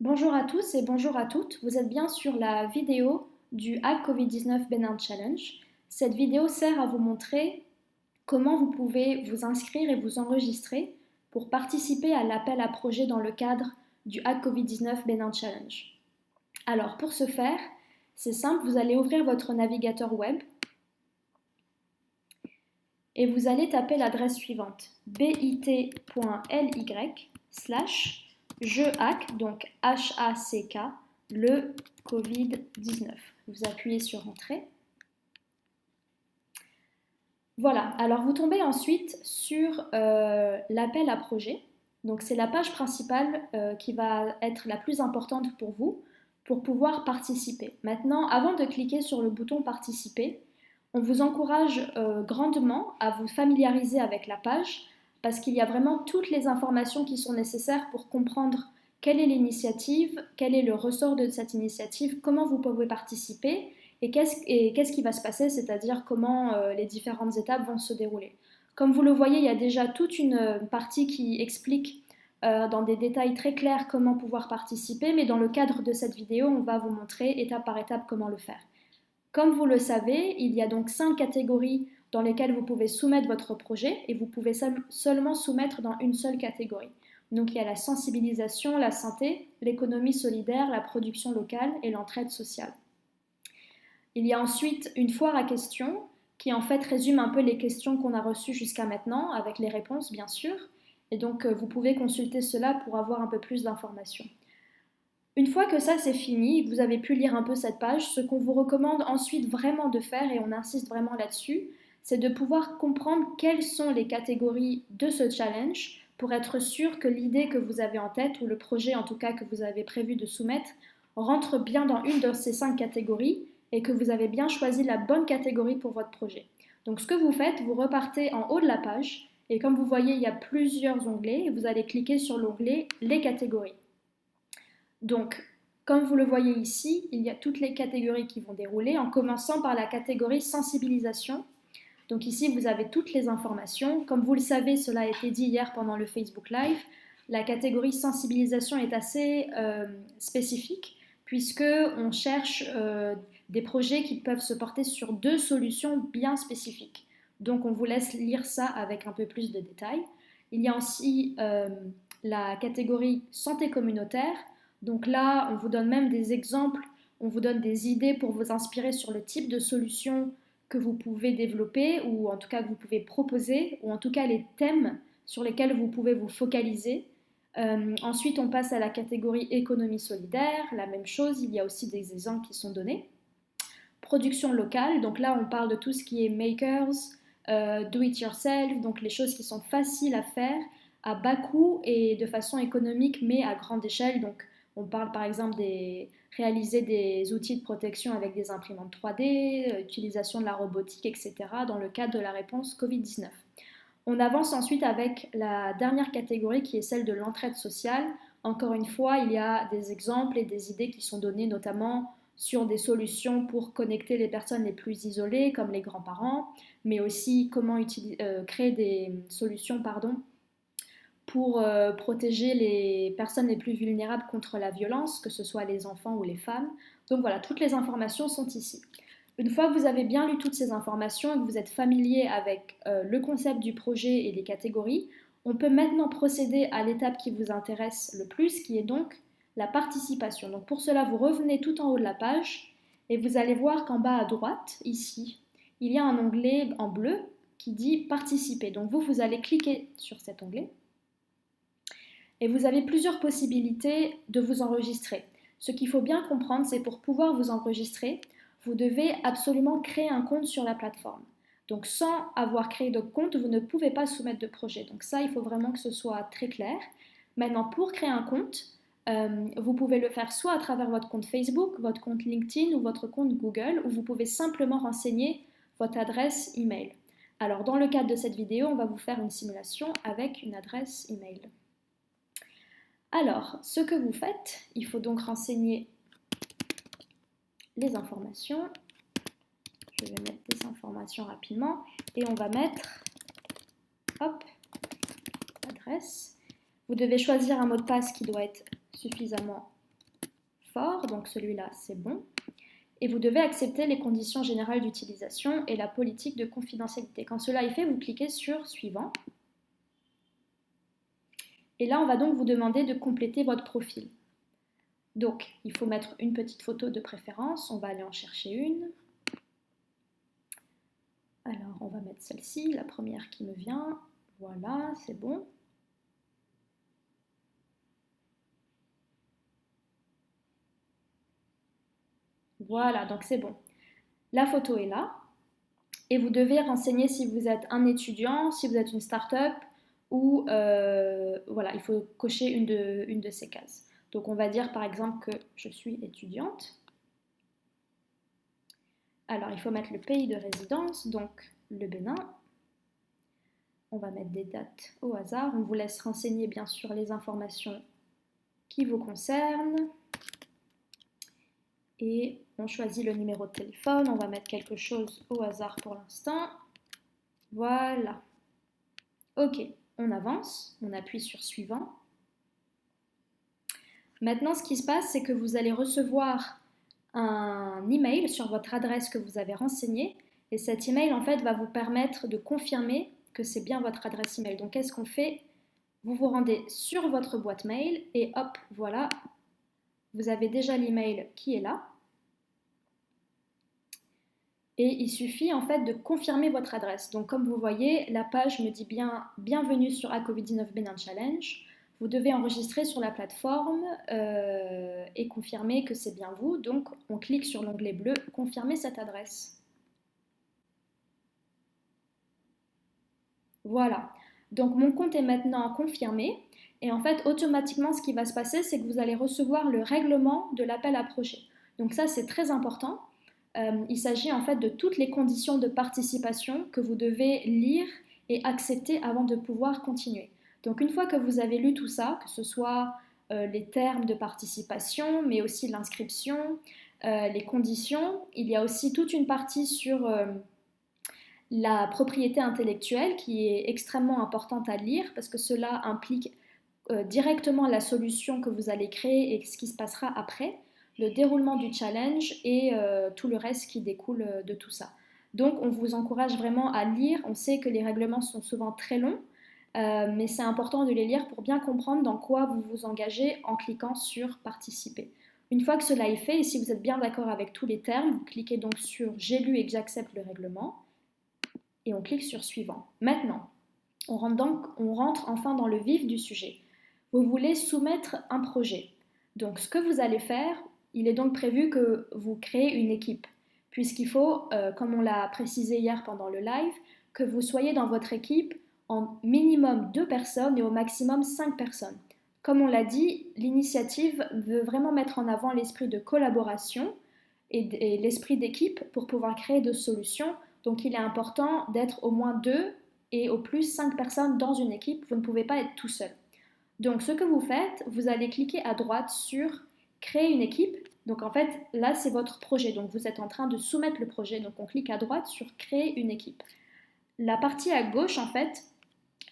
Bonjour à tous et bonjour à toutes. Vous êtes bien sur la vidéo du Hack Covid-19 Benin Challenge. Cette vidéo sert à vous montrer comment vous pouvez vous inscrire et vous enregistrer pour participer à l'appel à projet dans le cadre du Hack Covid-19 Benin Challenge. Alors pour ce faire, c'est simple, vous allez ouvrir votre navigateur web et vous allez taper l'adresse suivante bit.ly/je hack, donc HACK, le Covid-19. Vous appuyez sur Entrée. Voilà, alors vous tombez ensuite sur l'appel à projet. Donc c'est la page principale qui va être la plus importante pour vous pour pouvoir participer. Maintenant, avant de cliquer sur le bouton Participer, on vous encourage grandement à vous familiariser avec la page parce qu'il y a vraiment toutes les informations qui sont nécessaires pour comprendre quelle est l'initiative, quel est le ressort de cette initiative, comment vous pouvez participer et qu'est-ce qui va se passer, c'est-à-dire comment les différentes étapes vont se dérouler. Comme vous le voyez, il y a déjà toute une partie qui explique dans des détails très clairs comment pouvoir participer, mais dans le cadre de cette vidéo, on va vous montrer étape par étape comment le faire. Comme vous le savez, il y a donc 5 catégories dans lesquelles vous pouvez soumettre votre projet et vous pouvez seulement soumettre dans une seule catégorie. Donc il y a la sensibilisation, la santé, l'économie solidaire, la production locale et l'entraide sociale. Il y a ensuite une foire à questions qui en fait résume un peu les questions qu'on a reçues jusqu'à maintenant, avec les réponses bien sûr. Et donc vous pouvez consulter cela pour avoir un peu plus d'informations. Une fois que ça c'est fini, vous avez pu lire un peu cette page, ce qu'on vous recommande ensuite vraiment de faire, et on insiste vraiment là-dessus, c'est de pouvoir comprendre quelles sont les catégories de ce challenge pour être sûr que l'idée que vous avez en tête, ou le projet en tout cas que vous avez prévu de soumettre, rentre bien dans une de ces 5 catégories et que vous avez bien choisi la bonne catégorie pour votre projet. Donc ce que vous faites, vous repartez en haut de la page et comme vous voyez, il y a plusieurs onglets et vous allez cliquer sur l'onglet Les catégories. Donc, comme vous le voyez ici, il y a toutes les catégories qui vont dérouler en commençant par la catégorie sensibilisation. Donc ici, vous avez toutes les informations. Comme vous le savez, cela a été dit hier pendant le Facebook Live, la catégorie sensibilisation est assez spécifique puisqu'on cherche des projets qui peuvent se porter sur 2 solutions bien spécifiques. Donc on vous laisse lire ça avec un peu plus de détails. Il y a aussi la catégorie santé communautaire. Donc là, on vous donne même des exemples, on vous donne des idées pour vous inspirer sur le type de solution que vous pouvez développer ou en tout cas que vous pouvez proposer ou en tout cas les thèmes sur lesquels vous pouvez vous focaliser. Ensuite, on passe à la catégorie économie solidaire, la même chose, il y a aussi des exemples qui sont donnés. Production locale, donc là on parle de tout ce qui est makers, do it yourself, donc les choses qui sont faciles à faire, à bas coût et de façon économique mais à grande échelle. Donc on parle par exemple de réaliser des outils de protection avec des imprimantes 3D, utilisation de la robotique, etc. dans le cadre de la réponse Covid-19. On avance ensuite avec la dernière catégorie qui est celle de l'entraide sociale. Encore une fois, il y a des exemples et des idées qui sont données notamment sur des solutions pour connecter les personnes les plus isolées comme les grands-parents, mais aussi comment créer des solutions pour protéger les personnes les plus vulnérables contre la violence, que ce soit les enfants ou les femmes. Donc voilà, toutes les informations sont ici. Une fois que vous avez bien lu toutes ces informations et que vous êtes familier avec le concept du projet et les catégories, on peut maintenant procéder à l'étape qui vous intéresse le plus, qui est donc la participation. Donc pour cela, vous revenez tout en haut de la page et vous allez voir qu'en bas à droite, ici, il y a un onglet en bleu qui dit Participer. Donc vous allez cliquer sur cet onglet et vous avez plusieurs possibilités de vous enregistrer. Ce qu'il faut bien comprendre, c'est pour pouvoir vous enregistrer, vous devez absolument créer un compte sur la plateforme. Donc sans avoir créé de compte, vous ne pouvez pas soumettre de projet. Donc ça, il faut vraiment que ce soit très clair. Maintenant, pour créer un compte, vous pouvez le faire soit à travers votre compte Facebook, votre compte LinkedIn ou votre compte Google, ou vous pouvez simplement renseigner votre adresse email. Alors dans le cadre de cette vidéo, on va vous faire une simulation avec une adresse email. Alors, ce que vous faites, il faut donc renseigner les informations. Je vais mettre des informations rapidement et on va mettre, hop, adresse. Vous devez choisir un mot de passe qui doit être suffisamment fort, donc celui-là c'est bon. Et vous devez accepter les conditions générales d'utilisation et la politique de confidentialité. Quand cela est fait, vous cliquez sur Suivant. Et là, on va donc vous demander de compléter votre profil. Donc, il faut mettre une petite photo de préférence. On va aller en chercher une. Alors, on va mettre celle-ci, la première qui me vient. Voilà, c'est bon. Voilà, donc c'est bon. La photo est là. Et vous devez renseigner si vous êtes un étudiant, si vous êtes une start-up, ou voilà, il faut cocher une de ces cases. Donc on va dire par exemple que je suis étudiante. Alors il faut mettre le pays de résidence, donc le Bénin. On va mettre des dates au hasard. On vous laisse renseigner bien sûr les informations qui vous concernent. Et on choisit le numéro de téléphone. On va mettre quelque chose au hasard pour l'instant. Voilà. Ok, on avance. On appuie sur Suivant. Maintenant, ce qui se passe, c'est que vous allez recevoir un email sur votre adresse que vous avez renseignée. Et cet email, en fait, va vous permettre de confirmer que c'est bien votre adresse email. Donc, qu'est-ce qu'on fait? Vous vous rendez sur votre boîte mail et hop, voilà, vous avez déjà l'email qui est là. Et il suffit en fait de confirmer votre adresse. Donc, comme vous voyez, la page me dit bien Bienvenue sur ACOVID-19 Bénin Challenge. Vous devez enregistrer sur la plateforme et confirmer que c'est bien vous. Donc, on clique sur l'onglet bleu Confirmer cette adresse. Voilà. Donc, mon compte est maintenant confirmé. Et en fait, automatiquement, ce qui va se passer, c'est que vous allez recevoir le règlement de l'appel à projet. Donc ça, c'est très important. Il s'agit en fait de toutes les conditions de participation que vous devez lire et accepter avant de pouvoir continuer. Donc une fois que vous avez lu tout ça, que ce soit les termes de participation, mais aussi l'inscription, les conditions, il y a aussi toute une partie sur la propriété intellectuelle qui est extrêmement importante à lire parce que cela implique directement la solution que vous allez créer et ce qui se passera après, le déroulement du challenge et tout le reste qui découle de tout ça. Donc on vous encourage vraiment à lire. On sait que les règlements sont souvent très longs, mais c'est important de les lire pour bien comprendre dans quoi vous vous engagez en cliquant sur Participer. Une fois que cela est fait, et si vous êtes bien d'accord avec tous les termes, vous cliquez donc sur J'ai lu et que j'accepte le règlement et on clique sur Suivant. Maintenant, on rentre enfin dans le vif du sujet. Vous voulez soumettre un projet. Donc ce que vous allez faire, il est donc prévu que vous créez une équipe, puisqu'il faut, comme on l'a précisé hier pendant le live, que vous soyez dans votre équipe en minimum 2 personnes et au maximum 5 personnes. Comme on l'a dit, l'initiative veut vraiment mettre en avant l'esprit de collaboration et l'esprit d'équipe pour pouvoir créer de solutions. Donc il est important d'être au moins 2 et au plus 5 personnes dans une équipe. Vous ne pouvez pas être tout seul. Donc ce que vous faites, vous allez cliquer à droite sur Créer une équipe. Donc en fait, là c'est votre projet. Donc vous êtes en train de soumettre le projet. Donc on clique à droite sur Créer une équipe. La partie à gauche, en fait,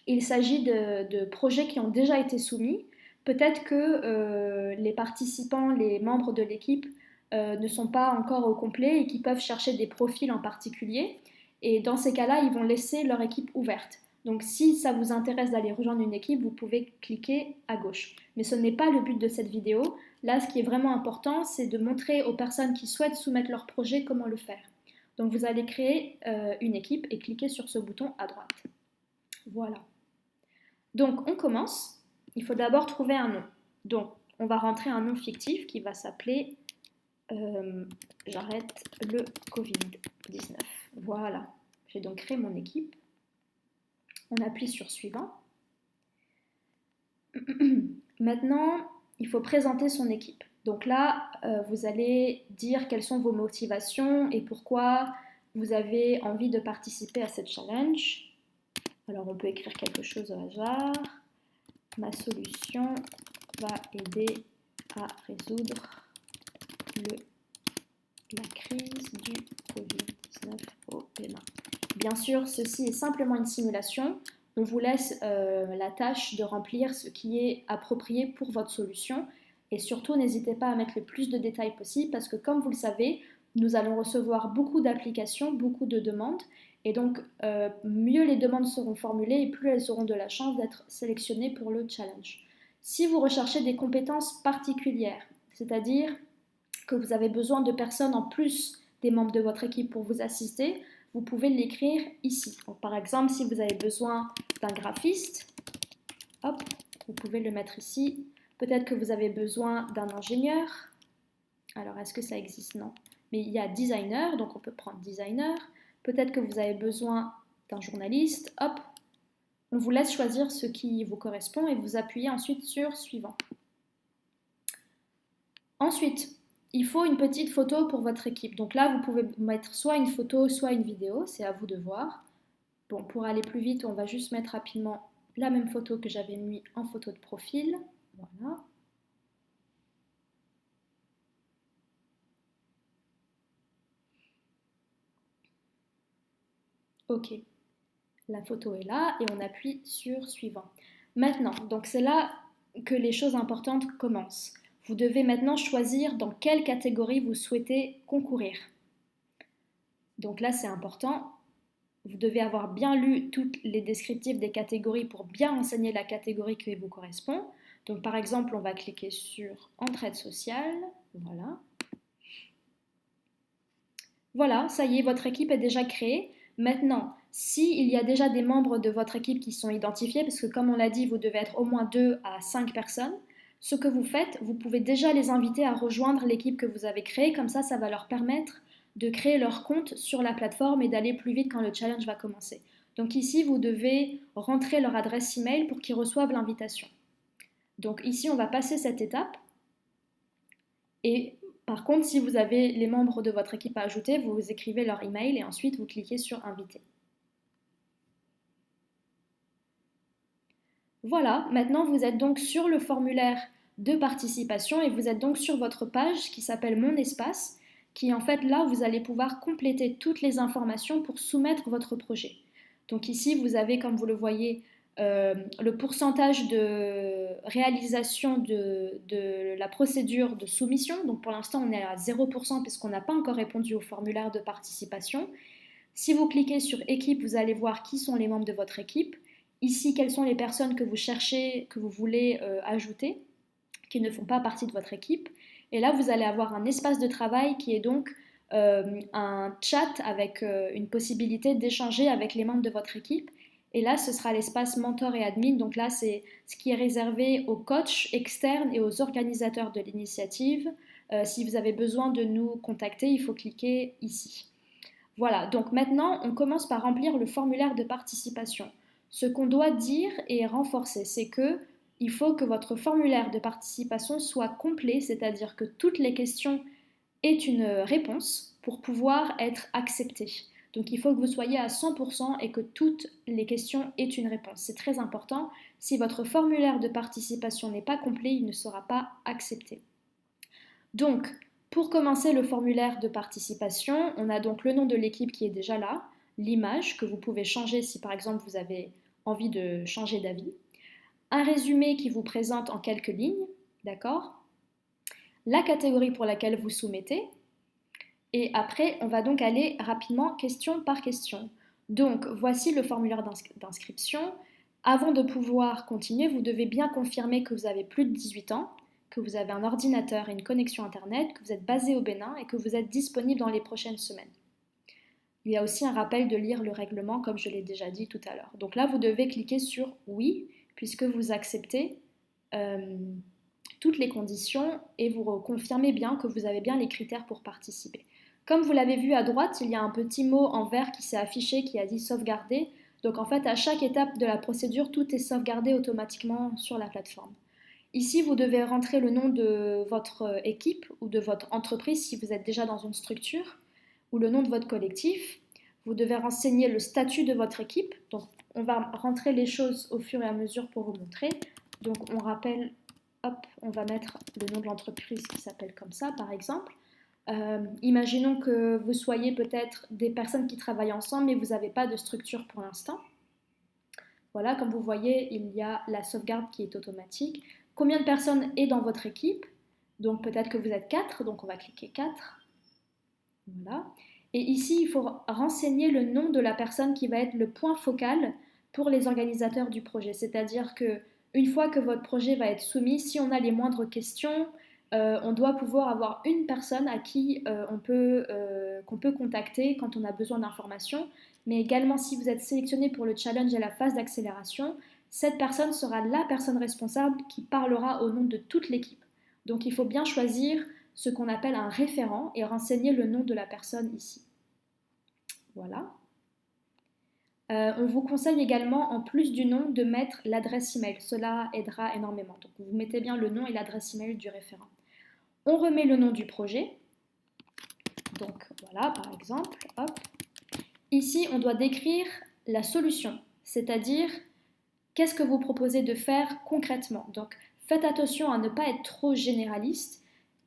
il s'agit de projets qui ont déjà été soumis. Peut-être que les participants, les membres de l'équipe ne sont pas encore au complet et qui peuvent chercher des profils en particulier. Et dans ces cas-là, ils vont laisser leur équipe ouverte. Donc si ça vous intéresse d'aller rejoindre une équipe, vous pouvez cliquer à gauche. Mais ce n'est pas le but de cette vidéo. Là, ce qui est vraiment important, c'est de montrer aux personnes qui souhaitent soumettre leur projet comment le faire. Donc vous allez créer une équipe et cliquer sur ce bouton à droite. Voilà. Donc on commence. Il faut d'abord trouver un nom. Donc on va rentrer un nom fictif qui va s'appeler J'arrête le Covid-19. Voilà. J'ai donc créé mon équipe. On appuie sur Suivant. Maintenant, il faut présenter son équipe. Donc là, vous allez dire quelles sont vos motivations et pourquoi vous avez envie de participer à cette challenge. Alors on peut écrire quelque chose au hasard. Ma solution va aider à résoudre la crise du Covid-19 au Bénin. Bien sûr, ceci est simplement une simulation. On vous laisse la tâche de remplir ce qui est approprié pour votre solution. Et surtout, n'hésitez pas à mettre le plus de détails possible parce que comme vous le savez, nous allons recevoir beaucoup d'applications, beaucoup de demandes. Et donc, mieux les demandes seront formulées et plus elles auront de la chance d'être sélectionnées pour le challenge. Si vous recherchez des compétences particulières, c'est-à-dire que vous avez besoin de personnes en plus des membres de votre équipe pour vous assister, vous pouvez l'écrire ici. Donc, par exemple, si vous avez besoin d'un graphiste, hop, vous pouvez le mettre ici. Peut-être que vous avez besoin d'un ingénieur. Alors, est-ce que ça existe? Non. Mais il y a designer, donc on peut prendre designer. Peut-être que vous avez besoin d'un journaliste. Hop, on vous laisse choisir ce qui vous correspond et vous appuyez ensuite sur suivant. Ensuite, il faut une petite photo pour votre équipe. Donc là, vous pouvez mettre soit une photo, soit une vidéo. C'est à vous de voir. Bon, pour aller plus vite, on va juste mettre rapidement la même photo que j'avais mis en photo de profil. Voilà. OK. La photo est là et on appuie sur suivant. Maintenant, donc c'est là que les choses importantes commencent. Vous devez maintenant choisir dans quelle catégorie vous souhaitez concourir. Donc là, c'est important. Vous devez avoir bien lu tous les descriptifs des catégories pour bien enseigner la catégorie qui vous correspond. Donc par exemple, on va cliquer sur entraide sociale. Voilà. Voilà, ça y est, votre équipe est déjà créée. Maintenant, s'il y a déjà des membres de votre équipe qui sont identifiés, parce que comme on l'a dit, vous devez être au moins 2 à 5 personnes, ce que vous faites, vous pouvez déjà les inviter à rejoindre l'équipe que vous avez créée, comme ça va leur permettre de créer leur compte sur la plateforme et d'aller plus vite quand le challenge va commencer. Donc ici, vous devez rentrer leur adresse email pour qu'ils reçoivent l'invitation. Donc ici, on va passer cette étape et par contre, si vous avez les membres de votre équipe à ajouter, vous écrivez leur email et ensuite vous cliquez sur inviter. Voilà, maintenant vous êtes donc sur le formulaire de participation et vous êtes donc sur votre page qui s'appelle Mon espace, qui en fait là vous allez pouvoir compléter toutes les informations pour soumettre votre projet. Donc ici vous avez, comme vous le voyez, le pourcentage de réalisation de la procédure de soumission. Donc pour l'instant on est à 0% puisqu'on n'a pas encore répondu au formulaire de participation. Si vous cliquez sur équipe, vous allez voir qui sont les membres de votre équipe. Ici, quelles sont les personnes que vous cherchez, que vous voulez ajouter, qui ne font pas partie de votre équipe. Et là, vous allez avoir un espace de travail qui est donc un chat avec une possibilité d'échanger avec les membres de votre équipe. Et là, ce sera l'espace mentor et admin. Donc là, c'est ce qui est réservé aux coachs externes et aux organisateurs de l'initiative. Si vous avez besoin de nous contacter, il faut cliquer ici. Voilà, donc maintenant, on commence par remplir le formulaire de participation. Ce qu'on doit dire et renforcer, c'est que il faut que votre formulaire de participation soit complet, c'est-à-dire que toutes les questions aient une réponse pour pouvoir être acceptées. Donc il faut que vous soyez à 100% et que toutes les questions aient une réponse. C'est très important. Si votre formulaire de participation n'est pas complet, il ne sera pas accepté. Donc, pour commencer le formulaire de participation, on a donc le nom de l'équipe qui est déjà là, l'image que vous pouvez changer si par exemple vous avez envie de changer d'avis, un résumé qui vous présente en quelques lignes, d'accord? La catégorie pour laquelle vous soumettez, et après on va donc aller rapidement question par question. Donc voici le formulaire d'inscription. Avant de pouvoir continuer, vous devez bien confirmer que vous avez plus de 18 ans, que vous avez un ordinateur et une connexion Internet, que vous êtes basé au Bénin et que vous êtes disponible dans les prochaines semaines. Il y a aussi un rappel de lire le règlement, comme je l'ai déjà dit tout à l'heure. Donc là, vous devez cliquer sur oui, puisque vous acceptez toutes les conditions et vous confirmez bien que vous avez bien les critères pour participer. Comme vous l'avez vu à droite, il y a un petit mot en vert qui s'est affiché qui a dit sauvegarder. Donc en fait, à chaque étape de la procédure, tout est sauvegardé automatiquement sur la plateforme. Ici, vous devez rentrer le nom de votre équipe ou de votre entreprise si vous êtes déjà dans une structure, ou le nom de votre collectif. Vous devez renseigner le statut de votre équipe. Donc, on va rentrer les choses au fur et à mesure pour vous montrer. Donc, on rappelle, hop, on va mettre le nom de l'entreprise qui s'appelle comme ça, par exemple. Imaginons que vous soyez peut-être des personnes qui travaillent ensemble, mais vous n'avez pas de structure pour l'instant. Voilà, comme vous voyez, il y a la sauvegarde qui est automatique. Combien de personnes est dans votre équipe? Donc peut-être que vous êtes 4, donc on va cliquer 4. Voilà. Et ici, il faut renseigner le nom de la personne qui va être le point focal pour les organisateurs du projet. C'est-à-dire que une fois que votre projet va être soumis, si on a les moindres questions, on doit pouvoir avoir une personne à qui qu'on peut contacter quand on a besoin d'informations. Mais également, si vous êtes sélectionné pour le challenge et la phase d'accélération, cette personne sera la personne responsable qui parlera au nom de toute l'équipe. Donc il faut bien choisir ce qu'on appelle un référent et renseigner le nom de la personne ici. Voilà. On vous conseille également, en plus du nom, de mettre l'adresse email. Cela aidera énormément. Donc vous mettez bien le nom et l'adresse email du référent. On remet le nom du projet. Donc voilà, par exemple, hop. Ici, on doit décrire la solution, c'est-à-dire qu'est-ce que vous proposez de faire concrètement. Donc faites attention à ne pas être trop généraliste.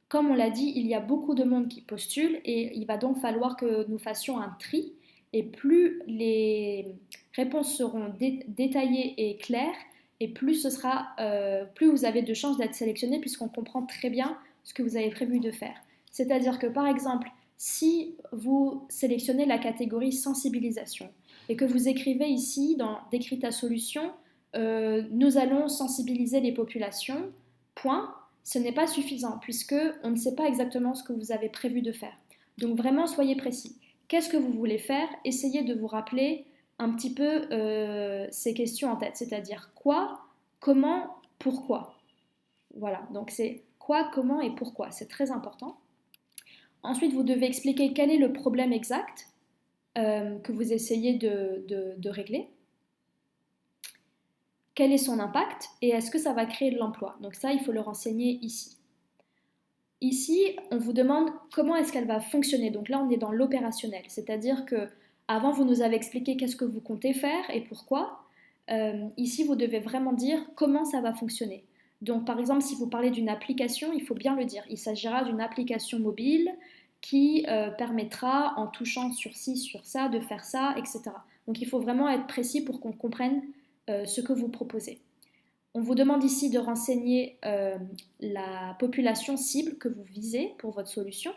Comme on l'a dit, il y a beaucoup de monde qui postule et il va donc falloir que nous fassions un tri. Et plus les réponses seront détaillées et claires, et plus plus vous avez de chances d'être sélectionné puisqu'on comprend très bien ce que vous avez prévu de faire. C'est-à-dire que par exemple, si vous sélectionnez la catégorie sensibilisation et que vous écrivez ici dans décris ta solution, nous allons sensibiliser les populations, point. Ce n'est pas suffisant puisque on ne sait pas exactement ce que vous avez prévu de faire. Donc vraiment, soyez précis. Qu'est-ce que vous voulez faire? Essayez de vous rappeler un petit peu ces questions en tête, c'est-à-dire quoi, comment, pourquoi. Voilà, donc c'est quoi, comment et pourquoi. C'est très important. Ensuite, vous devez expliquer quel est le problème exact que vous essayez de régler. Quel est son impact et est-ce que ça va créer de l'emploi? Donc ça, il faut le renseigner ici. Ici, on vous demande comment est-ce qu'elle va fonctionner. Donc là, on est dans l'opérationnel, c'est-à-dire que avant, vous nous avez expliqué qu'est-ce que vous comptez faire et pourquoi. Ici, vous devez vraiment dire comment ça va fonctionner. Donc, par exemple, si vous parlez d'une application, il faut bien le dire. Il s'agira d'une application mobile qui permettra, en touchant sur ci, sur ça, de faire ça, etc. Donc, il faut vraiment être précis pour qu'on comprenne ce que vous proposez. On vous demande ici de renseigner la population cible que vous visez pour votre solution.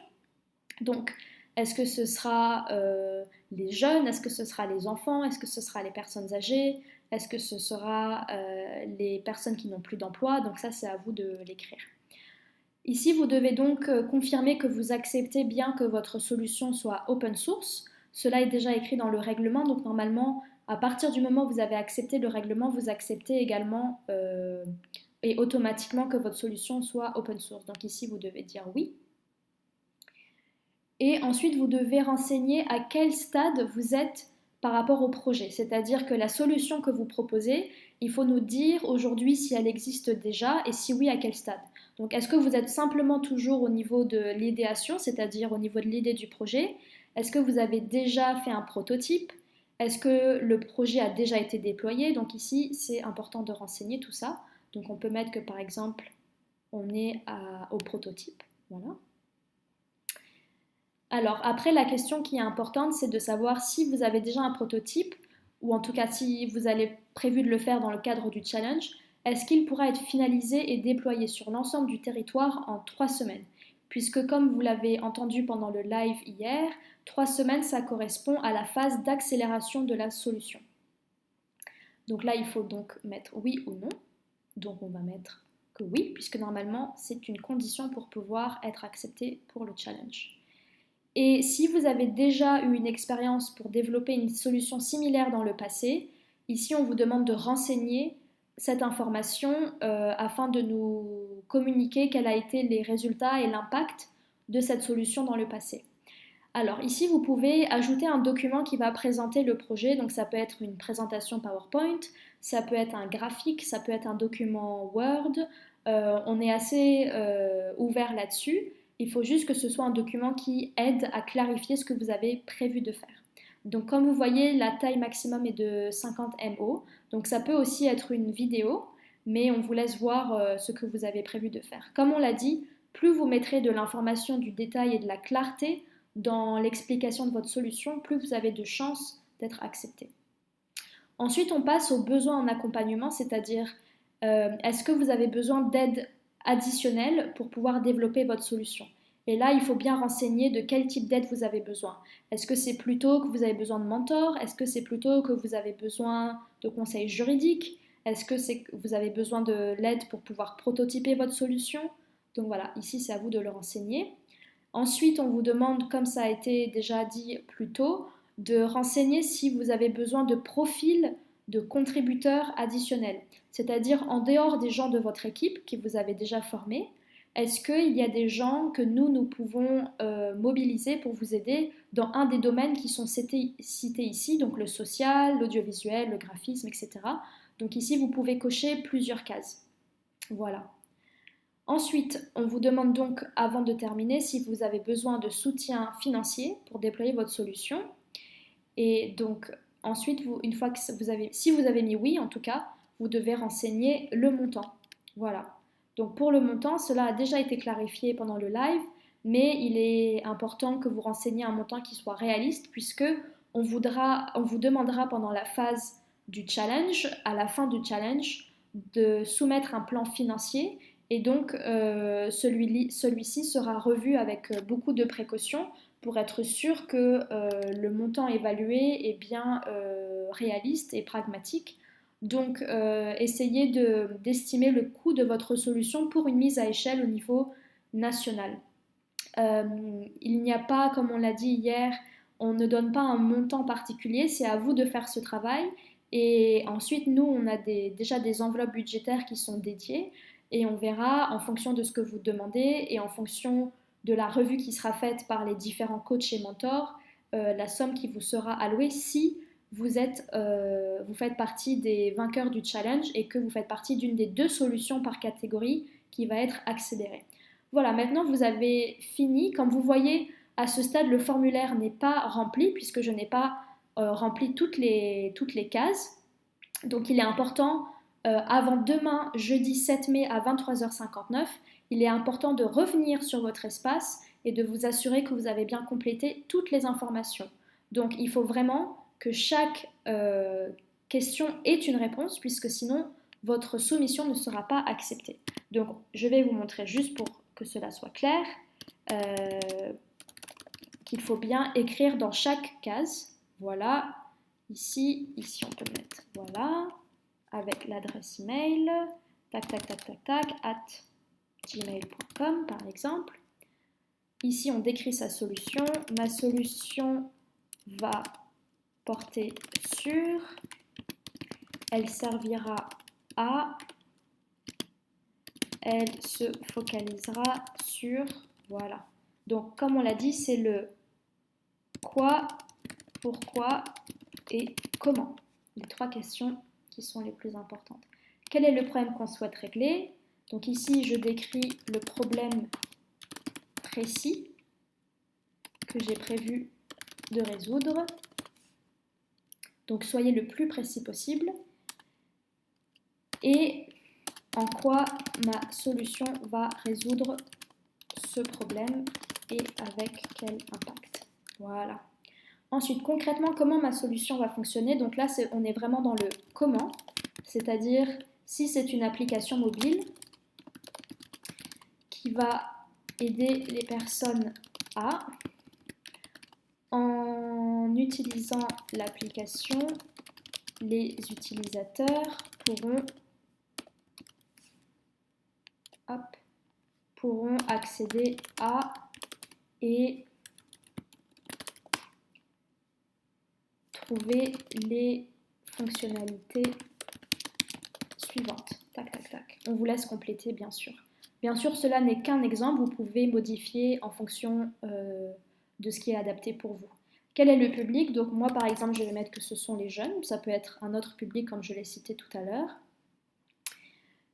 Donc, est-ce que ce sera les jeunes? Est-ce que ce sera les enfants? Est-ce que ce sera les personnes âgées? Est-ce que ce sera les personnes qui n'ont plus d'emploi? Donc ça, c'est à vous de l'écrire. Ici, vous devez donc confirmer que vous acceptez bien que votre solution soit open source. Cela est déjà écrit dans le règlement, donc normalement, à partir du moment où vous avez accepté le règlement, vous acceptez également et automatiquement que votre solution soit open source. Donc ici, vous devez dire oui. Et ensuite, vous devez renseigner à quel stade vous êtes par rapport au projet. C'est-à-dire que la solution que vous proposez, il faut nous dire aujourd'hui si elle existe déjà et si oui, à quel stade. Donc, est-ce que vous êtes simplement toujours au niveau de l'idéation, c'est-à-dire au niveau de l'idée du projet? Est-ce que vous avez déjà fait un prototype? Est-ce que le projet a déjà été déployé? Donc ici, c'est important de renseigner tout ça. Donc on peut mettre que par exemple, on est au prototype. Voilà. Alors après, la question qui est importante, c'est de savoir si vous avez déjà un prototype, ou en tout cas si vous avez prévu de le faire dans le cadre du challenge, est-ce qu'il pourra être finalisé et déployé sur l'ensemble du territoire en 3 semaines? Puisque comme vous l'avez entendu pendant le live hier, 3 semaines, ça correspond à la phase d'accélération de la solution. Donc là, il faut donc mettre oui ou non. Donc on va mettre que oui, puisque normalement, c'est une condition pour pouvoir être accepté pour le challenge. Et si vous avez déjà eu une expérience pour développer une solution similaire dans le passé, ici on vous demande de renseigner cette information afin de nous communiquer quels ont été les résultats et l'impact de cette solution dans le passé. Alors ici vous pouvez ajouter un document qui va présenter le projet, donc ça peut être une présentation PowerPoint, ça peut être un graphique, ça peut être un document Word, on est assez ouvert là-dessus. Il faut juste que ce soit un document qui aide à clarifier ce que vous avez prévu de faire. Donc comme vous voyez, la taille maximum est de 50 MO. Donc ça peut aussi être une vidéo, mais on vous laisse voir ce que vous avez prévu de faire. Comme on l'a dit, plus vous mettrez de l'information, du détail et de la clarté dans l'explication de votre solution, plus vous avez de chances d'être accepté. Ensuite, on passe aux besoins en accompagnement, c'est-à-dire est-ce que vous avez besoin d'aide additionnelles pour pouvoir développer votre solution. Et là, il faut bien renseigner de quel type d'aide vous avez besoin. Est-ce que c'est plutôt que vous avez besoin de mentors? Est-ce que c'est plutôt que vous avez besoin de conseils juridiques? Est-ce que c'est que vous avez besoin de l'aide pour pouvoir prototyper votre solution? Donc voilà, ici c'est à vous de le renseigner. Ensuite, on vous demande, comme ça a été déjà dit plus tôt, de renseigner si vous avez besoin de profils de contributeurs additionnels, c'est-à-dire en dehors des gens de votre équipe qui vous avez déjà formés. Est-ce qu'il y a des gens que nous pouvons mobiliser pour vous aider dans un des domaines qui sont cités ici, donc le social, l'audiovisuel, le graphisme, etc. Donc ici, vous pouvez cocher plusieurs cases. Voilà. Ensuite, on vous demande donc, avant de terminer, si vous avez besoin de soutien financier pour déployer votre solution. Et donc, ensuite, une fois que si vous avez mis oui, en tout cas, vous devez renseigner le montant. Voilà. Donc, pour le montant, cela a déjà été clarifié pendant le live, mais il est important que vous renseigniez un montant qui soit réaliste, puisque on vous demandera pendant la phase du challenge, à la fin du challenge, de soumettre un plan financier. Et donc, celui-ci sera revu avec beaucoup de précautions pour être sûr que le montant évalué est bien réaliste et pragmatique. Donc, essayez d'estimer le coût de votre solution pour une mise à échelle au niveau national. Il n'y a pas, comme on l'a dit hier, on ne donne pas un montant particulier, c'est à vous de faire ce travail. Et ensuite, nous, on a déjà des enveloppes budgétaires qui sont dédiées et on verra en fonction de ce que vous demandez et en fonction de la revue qui sera faite par les différents coachs et mentors, la somme qui vous sera allouée si vous faites partie des vainqueurs du challenge et que vous faites partie d'une des 2 solutions par catégorie qui va être accélérée. Voilà, maintenant vous avez fini. Comme vous voyez, à ce stade, le formulaire n'est pas rempli puisque je n'ai pas rempli toutes les cases. Donc il est important, avant demain, jeudi 7 mai à 23h59, il est important de revenir sur votre espace et de vous assurer que vous avez bien complété toutes les informations. Donc il faut vraiment que chaque question ait une réponse puisque sinon votre soumission ne sera pas acceptée. Donc je vais vous montrer juste pour que cela soit clair qu'il faut bien écrire dans chaque case. Voilà, ici on peut mettre voilà avec l'adresse email @gmail.com par exemple. Ici on décrit sa solution. Ma solution va porter sur, elle servira à, elle se focalisera sur, voilà. Donc comme on l'a dit, c'est le quoi, pourquoi et comment. Les 3 questions qui sont les plus importantes. Quel est le problème qu'on souhaite régler? Donc ici, je décris le problème précis que j'ai prévu de résoudre. Donc soyez le plus précis possible. Et en quoi ma solution va résoudre ce problème et avec quel impact. Voilà. Ensuite, concrètement, comment ma solution va fonctionner? Donc là, on est vraiment dans le comment, c'est-à-dire si c'est une application mobile qui va aider les personnes à, en utilisant l'application, les utilisateurs pourront accéder à et trouver les fonctionnalités suivantes. Tac, tac, tac. On vous laisse compléter, bien sûr. Bien sûr, cela n'est qu'un exemple. Vous pouvez modifier en fonction de ce qui est adapté pour vous. Quel est le public? Donc moi, par exemple, je vais mettre que ce sont les jeunes. Ça peut être un autre public, comme je l'ai cité tout à l'heure.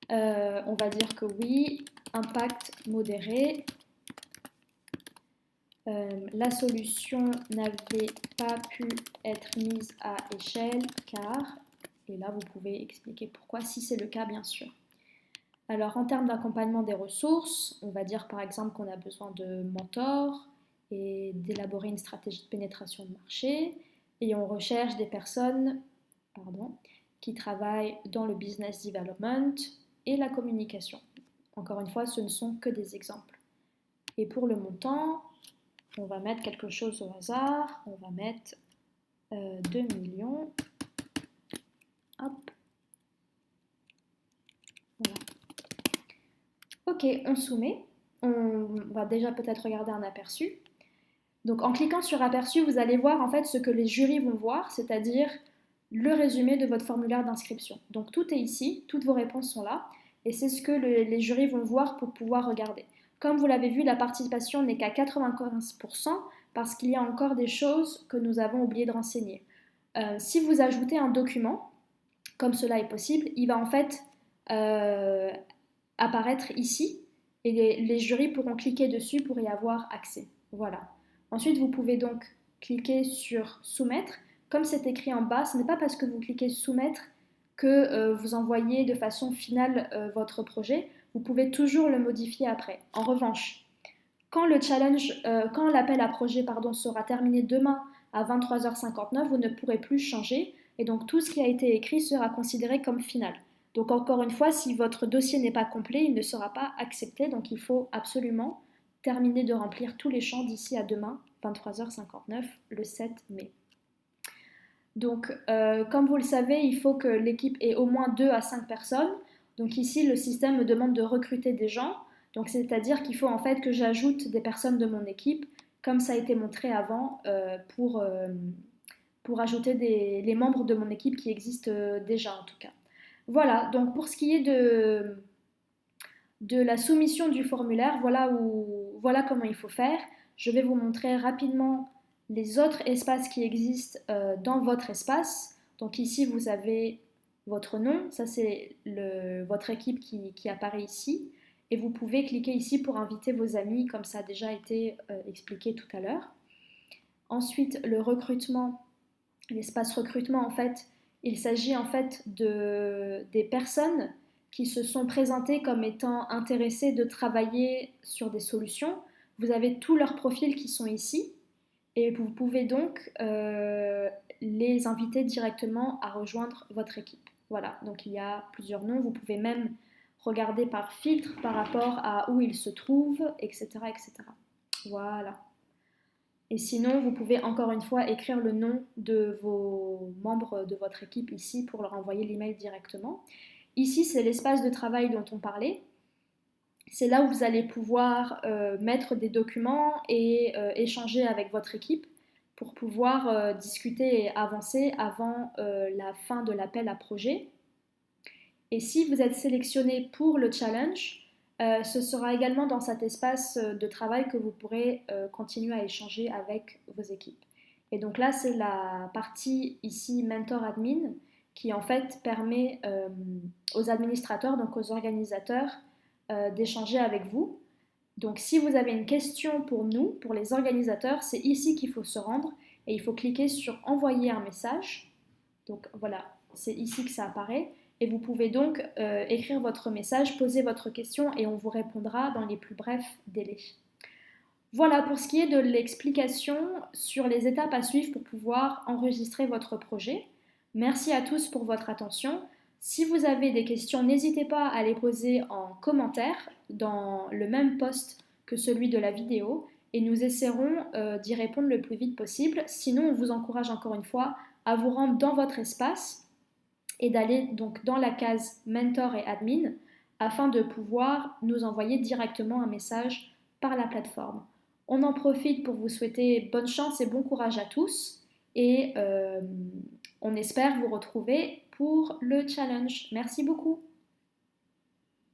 On va dire que oui, impact modéré. La solution n'avait pas pu être mise à échelle car, et là vous pouvez expliquer pourquoi si c'est le cas bien sûr. Alors en termes d'accompagnement des ressources, on va dire par exemple qu'on a besoin de mentors et d'élaborer une stratégie de pénétration de marché et on recherche des personnes qui travaillent dans le business development et la communication. Encore une fois, ce ne sont que des exemples. Et pour le montant, on va mettre quelque chose au hasard. On va mettre 2 millions. Hop. Voilà. Ok, on soumet. On va déjà peut-être regarder un aperçu. Donc en cliquant sur aperçu, vous allez voir en fait ce que les jurys vont voir, c'est-à-dire le résumé de votre formulaire d'inscription. Donc tout est ici, toutes vos réponses sont là, et c'est ce que les jurys vont voir pour pouvoir regarder. Comme vous l'avez vu, la participation n'est qu'à 95% parce qu'il y a encore des choses que nous avons oublié de renseigner. Si vous ajoutez un document, comme cela est possible, il va en fait apparaître ici, et les jurys pourront cliquer dessus pour y avoir accès. Voilà. Ensuite, vous pouvez donc cliquer sur soumettre. Comme c'est écrit en bas, ce n'est pas parce que vous cliquez soumettre que vous envoyez de façon finale votre projet. Vous pouvez toujours le modifier après. En revanche, quand l'appel à projet sera terminé demain à 23h59, vous ne pourrez plus changer et donc tout ce qui a été écrit sera considéré comme final. Donc encore une fois, si votre dossier n'est pas complet, il ne sera pas accepté. Donc il faut absolument terminer de remplir tous les champs d'ici à demain, 23h59, le 7 mai. Donc, comme vous le savez, il faut que l'équipe ait au moins 2 à 5 personnes. Donc ici, le système me demande de recruter des gens. Donc c'est-à-dire qu'il faut en fait que j'ajoute des personnes de mon équipe, comme ça a été montré avant, pour ajouter les membres de mon équipe qui existent déjà en tout cas. Voilà, donc pour ce qui est de la soumission du formulaire, voilà comment il faut faire. Je vais vous montrer rapidement les autres espaces qui existent dans votre espace. Donc ici, vous avez votre nom, ça c'est votre équipe qui apparaît ici. Et vous pouvez cliquer ici pour inviter vos amis, comme ça a déjà été expliqué tout à l'heure. Ensuite, le recrutement, l'espace recrutement, en fait, il s'agit en fait des personnes qui se sont présentées comme étant intéressées de travailler sur des solutions. Vous avez tous leurs profils qui sont ici et vous pouvez donc les inviter directement à rejoindre votre équipe. Voilà, donc il y a plusieurs noms. Vous pouvez même regarder par filtre par rapport à où ils se trouvent, etc., etc. Voilà. Et sinon, vous pouvez encore une fois écrire le nom de vos membres de votre équipe ici pour leur envoyer l'email directement. Ici, c'est l'espace de travail dont on parlait. C'est là où vous allez pouvoir mettre des documents et échanger avec votre équipe pour pouvoir discuter et avancer avant la fin de l'appel à projet. Et si vous êtes sélectionné pour le challenge, ce sera également dans cet espace de travail que vous pourrez continuer à échanger avec vos équipes. Et donc là, c'est la partie ici Mentor Admin qui en fait permet aux administrateurs, donc aux organisateurs, d'échanger avec vous. Donc si vous avez une question pour nous, pour les organisateurs, c'est ici qu'il faut se rendre et il faut cliquer sur Envoyer un message. Donc voilà, c'est ici que ça apparaît. Et vous pouvez donc écrire votre message, poser votre question et on vous répondra dans les plus brefs délais. Voilà pour ce qui est de l'explication sur les étapes à suivre pour pouvoir enregistrer votre projet. Merci à tous pour votre attention. Si vous avez des questions, n'hésitez pas à les poser en commentaire dans le même post que celui de la vidéo et nous essaierons d'y répondre le plus vite possible. Sinon, on vous encourage encore une fois à vous rendre dans votre espace et d'aller donc dans la case Mentor et Admin afin de pouvoir nous envoyer directement un message par la plateforme. On en profite pour vous souhaiter bonne chance et bon courage à tous et on espère vous retrouver pour le challenge. Merci beaucoup.